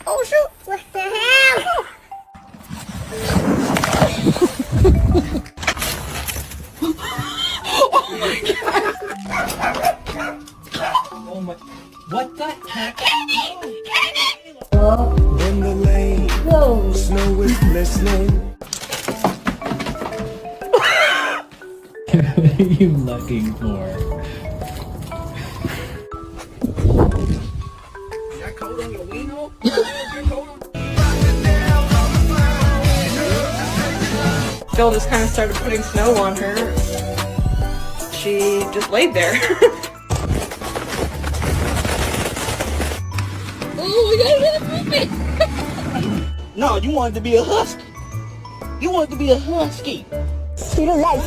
Oh shoot! What the hell? Oh my, what the heck? In the lane, snow is glistening. What are you looking for? That coat on your wiener? Phil just kind of started putting snow on her. She just laid there. Oh, we gotta move it. No, you wanted to be a husky. You wanted to be a husky. You don't like